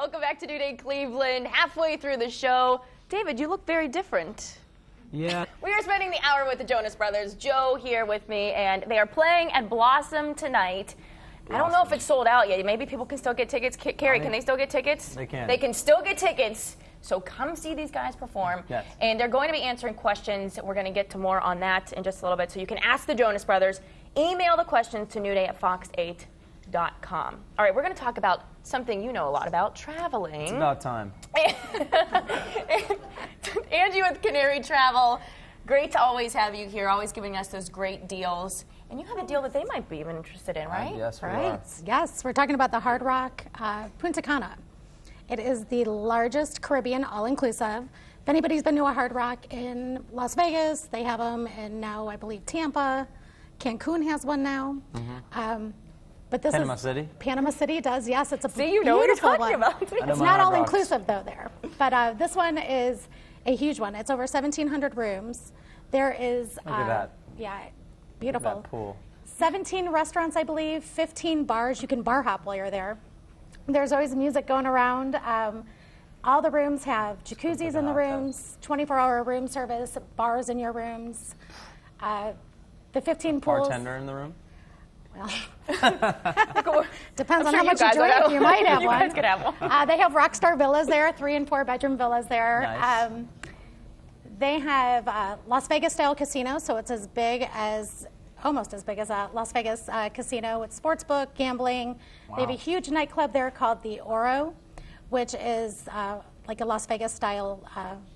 Welcome back to New Day Cleveland. Halfway through the show, David, you look very different. Yeah. We are spending the hour with the Jonas Brothers. Joe here with me, and they are playing at Blossom tonight. I don't know if it's sold out yet. Maybe people can still get tickets. Carrie, can they still get tickets? They can. They can still get tickets. So come see these guys perform. Yes. And they're going to be answering questions. We're going to get to more on that in just a little bit. So you can ask the Jonas Brothers. Email the questions to newday@fox8.com. All right, we're going to talk about something you know a lot about, traveling. It's about time. Angie with Canary Travel. Great to always have you here, always giving us those great deals. And you have a deal that they might be even interested in, right? Yes, we Right. are. Yes, we're talking about the Hard Rock Punta Cana. It is the largest Caribbean all-inclusive. If anybody's been to a Hard Rock in Las Vegas, they have them, and now I believe Tampa, Cancun has one now. But this Panama is City? Panama City does, yes. It's a See, you know what you're beautiful talking one. about. It's not all-inclusive, though, there. But this one is a huge one. It's over 1,700 rooms. There is... Look at that. Yeah, beautiful. Look at that pool. 17 restaurants, I believe, 15 bars. You can bar hop while you're there. There's always music going around. All the rooms have jacuzzis in the rooms, 24-hour room service, bars in your rooms. The 15 pools. Bartender in the room? Well, depends on how much you guys would drink. have- You might have you one. guys could have one. They have Rockstar villas there, 3- and 4-bedroom villas there. Nice. They have Las Vegas-style casino, so it's as big as, almost as big as a Las Vegas casino with sportsbook, gambling. Wow. They have a huge nightclub there called the Oro, which is like a Las Vegas-style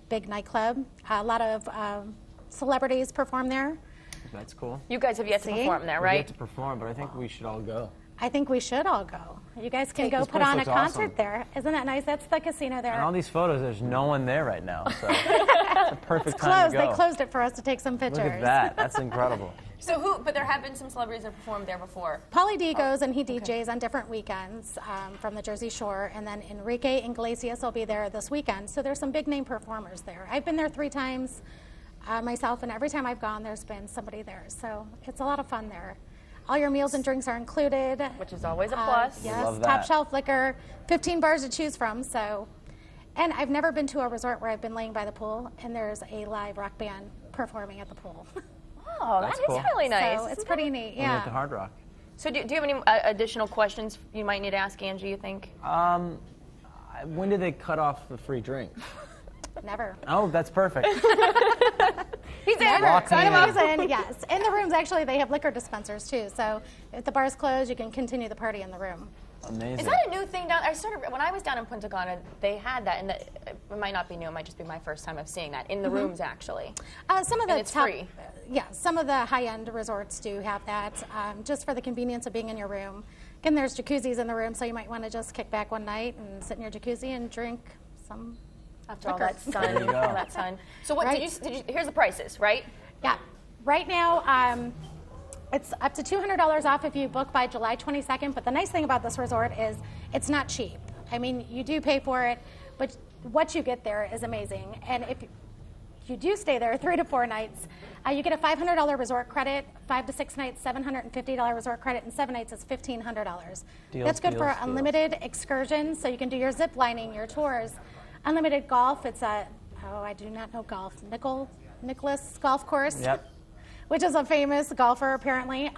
big nightclub. A lot of celebrities perform there. That's cool. You guys have yet to See? perform there, We right? get to perform, but I think we should all go. I think we should all go. You guys can go This put place on a looks concert awesome. there. Isn't that nice? That's the casino there. And all these photos, there's no one there right now, so it's a perfect It's time closed. to go. They closed it for us to take some pictures. Look at that. That's incredible. But there have been some celebrities that performed there before. Pauly D goes and he DJs on different weekends from the Jersey Shore, and then Enrique Iglesias will be there this weekend. So there's some big name performers there. I've been there 3 times myself, and every time I've gone, there's been somebody there. So it's a lot of fun there. All your meals and drinks are included. Which is always a plus. Yes, Love top that. shelf liquor, 15 bars to choose from. So, and I've never been to a resort where I've been laying by the pool and there's a live rock band performing at the pool. Oh, That's that is cool. really nice. So it's pretty neat. Only at the Yeah. Hard Rock. So do you have any additional questions you might need to ask Angie, you think? When did they cut off the free drink? Never. Oh, that's perfect. He's in. Lock Sign me him in. up. He's in, yes. In the rooms, actually, they have liquor dispensers too. So if the bar's closed, you can continue the party in the room. Amazing. Is that a new thing down? When I was down in Punta Cana, they had that, and it might not be new. It might just be my first time of seeing that in the rooms, actually. Some of the And it's top, free. Yeah, some of the high-end resorts do have that, just for the convenience of being in your room. Again, there's jacuzzis in the room, so you might want to just kick back one night and sit in your jacuzzi and drink some. After all liquor. that sun, There you go. all that sun. So what Right. did you? Here's the prices, right? Yeah, right now it's up to $200 off if you book by July 22nd. But the nice thing about this resort is it's not cheap. I mean, you do pay for it, but what you get there is amazing. And if you do stay there 3 to 4 nights, you get a $500 resort credit. 5 to 6 nights, $750 resort credit, and 7 nights is $1,500. Deals, That's good for deals, deals. unlimited excursions, so you can do your zip lining, your tours. Unlimited golf, it's I do not know golf. Nicholas Golf Course. Yep. Which is a famous golfer, apparently.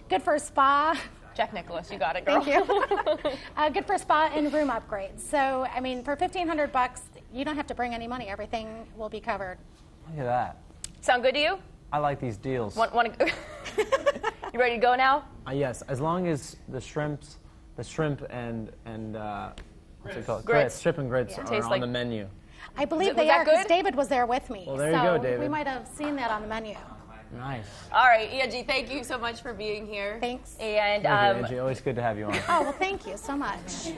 Good for spa. Jack Nicholas, you got it, girl. Thank you. Good for spa and room upgrades. So, I mean, for $1,500, you don't have to bring any money. Everything will be covered. Look at that. Sound good to you? I like these deals. You ready to go now? Yes, as long as the shrimp and what's it called? Grits. Shrimp and grits Yeah. are Tastes on like- the menu. I believe Was they that are, because good? David was there with me. Well, there you so go, David. we might have seen that on the menu. Nice. All right, Angie, thank you so much for being here. Thanks. And Thank you, Angie. Always good to have you on. Oh, well, thank you so much.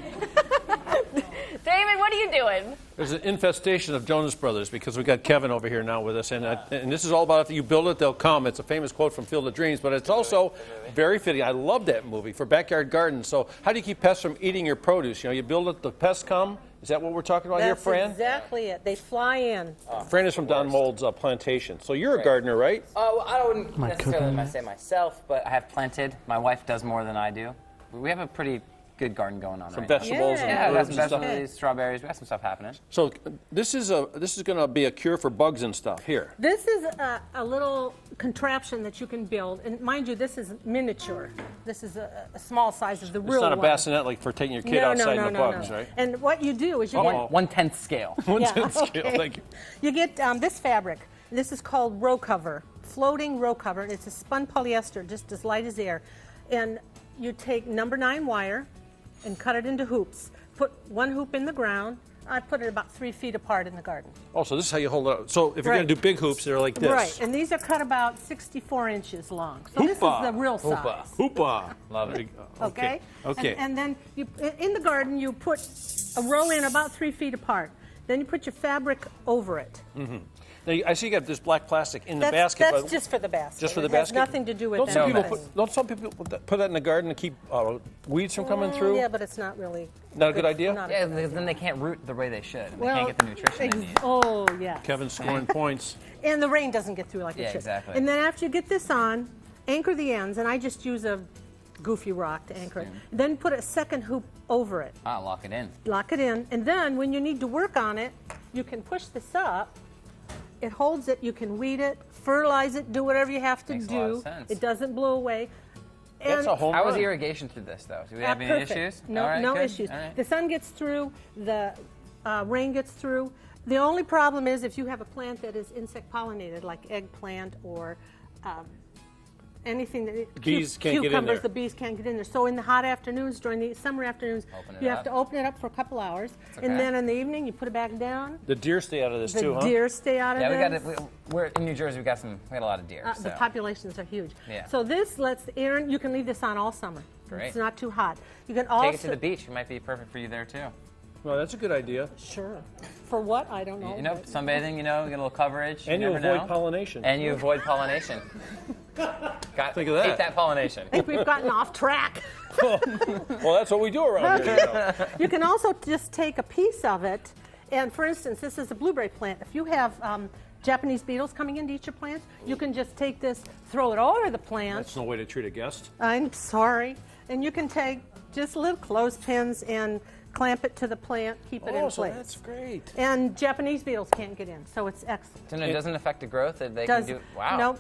David, what are you doing? There's an infestation of Jonas Brothers because we've got Kevin over here now with us. And this is all about if you build it, they'll come. It's a famous quote from Field of Dreams, but it's also very fitting. I love that movie for backyard gardens. So how do you keep pests from eating your produce? You know, you build it, the pests come. Is that what we're talking about here, That's Fran? exactly it. They fly in. Fran is from Don Mold's plantation. So you're a gardener, right? Well, I wouldn't necessarily say myself, but I have planted. My wife does more than I do. We have a pretty good garden going on Some right now. vegetables Yeah, and we got herbs some and stuff. vegetables, strawberries. We got some stuff happening. So this is going to be a cure for bugs and stuff here. This is a little contraption that you can build, and mind you, this is miniature. This is a small size of the real one. It's not a bassinet like for taking your kid outside in the bugs, right? And what you do is you get 1/10 scale. 1/10 scale. okay. Thank you. You get this fabric. This is called row cover, floating row cover. And it's a spun polyester, just as light as air. And you take number 9 wire and cut it into hoops. Put one hoop in the ground. I put it about 3 feet apart in the garden. Oh, so this is how you hold it up. So if you're going to do big hoops, they're like this. Right, and these are cut about 64 inches long. So this is the real size. Hoopa. Love it. Okay. Okay. And then you, in the garden, you put a row in about 3 feet apart. Then you put your fabric over it. Mm-hmm. Now, I see you got this black plastic in the basket. That's but just for the basket. Just for the it basket? has nothing to do with don't some anything. people put that in the garden to keep weeds from coming through? Yeah, but it's not really. Not a good idea? Not a Yeah, good because idea. then they can't root the way they should. And Well, they can't get the nutrition they need. Oh, yeah. Kevin's scoring points. And the rain doesn't get through like it Yeah, should. exactly. And then after you get this on, anchor the ends, and I just use a goofy rock to anchor it. Then put a second hoop over it. Lock it in. Lock it in, and then when you need to work on it, you can push this up. It holds it. You can weed it, fertilize it, do whatever you have to Makes a do. lot of sense. It doesn't blow away. That's a home How was run. the irrigation through this, though? Do we have any Perfect. issues? No, All right, no good. issues. All right. The sun gets through, the rain gets through. The only problem is if you have a plant that is insect pollinated, like eggplant or anything that Bees can't get in cucumbers, there. the bees can't get in there. So in the hot afternoons, during the summer afternoons, Open it you have up. to open it up for a couple hours, okay. and then in the evening you put it back down. The deer stay out of this The too, huh? deer stay out of Yeah, we this. got it. We're in New Jersey. We got a lot of deer. The so. populations are huge. Yeah. So this lets the air. You can leave this on all summer. Great. It's not too hot. You can also Take it to the beach. It might be perfect for you there too. Well, that's a good idea. Sure. For what? I don't know. You know, but- sunbathing. You know, get a little coverage. And you never avoid know. pollination. And you avoid pollination. Think of that. Hate that pollination. I think we've gotten off track. Well, that's what we do around here. You know. You can also just take a piece of it, and for instance, this is a blueberry plant. If you have Japanese beetles coming in to eat your plant, you can just take this, throw it over the plant. That's no way to treat a guest. I'm sorry. And you can take just little clothespins and clamp it to the plant, keep it in So place. that's great. And Japanese beetles can't get in, so it's excellent. So it doesn't affect the growth. They Does can do. Wow. Nope.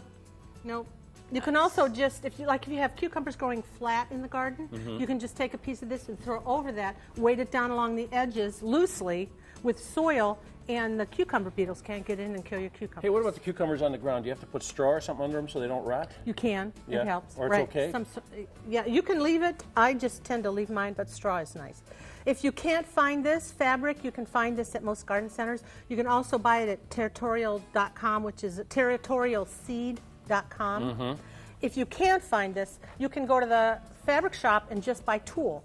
Nope. You can also just, if you have cucumbers growing flat in the garden, Mm-hmm. you can just take a piece of this and throw over that, weight it down along the edges loosely with soil, and the cucumber beetles can't get in and kill your cucumbers. Hey, what about the cucumbers on the ground? Do you have to put straw or something under them so they don't rot? You can. Yeah, It helps. or it's right. okay? Yeah, you can leave it. I just tend to leave mine, but straw is nice. If you can't find this fabric, you can find this at most garden centers. You can also buy it at territorial.com, which is territorialseed.com. Mm-hmm. If you can't find this, you can go to the fabric shop and just buy tulle,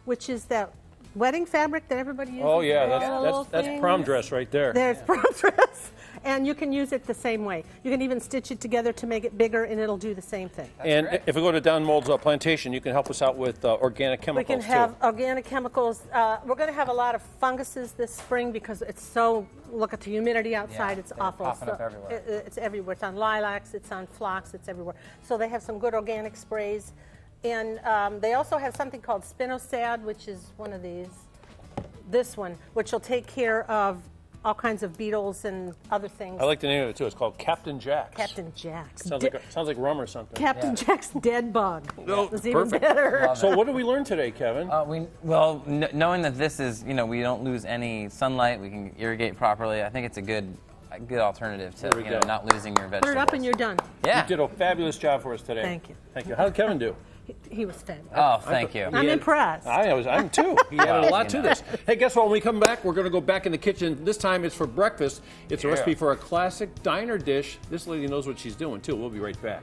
which is that wedding fabric that everybody uses. Oh, yeah, Little that's things. prom dress right there. There's prom dress. And you can use it the same way. You can even stitch it together to make it bigger, and it'll do the same thing. And great. if we go to Don Mold's plantation, you can help us out with organic We chemicals can have too. organic chemicals. We're going to have a lot of funguses this spring because it's so, look at the humidity outside, Yeah, it's they're awful. popping up everywhere. It's everywhere. It's on lilacs, it's on phlox, it's everywhere. So they have some good organic sprays. And they also have something called spinosad, which is one of these. This one, which will take care of all kinds of beetles and other things. I like the name of it too. It's called Captain Jack's. Captain Jack's. Sounds like rum or something. Captain Jack's dead bug. No, It's even perfect. better. So what did we learn today, Kevin? Knowing that this is, we don't lose any sunlight, we can irrigate properly. I think it's a good alternative to, There we go. not losing your vegetables. Put it up and you're done. Yeah. You did a fabulous job for us today. Thank you. Thank you. How did Kevin do? He was fabulous. Oh, thank you. I'm impressed. I'm too. He added a lot to this. Hey, guess what? When we come back, we're going to go back in the kitchen. This time it's for breakfast. It's a recipe for a classic diner dish. This lady knows what she's doing, too. We'll be right back.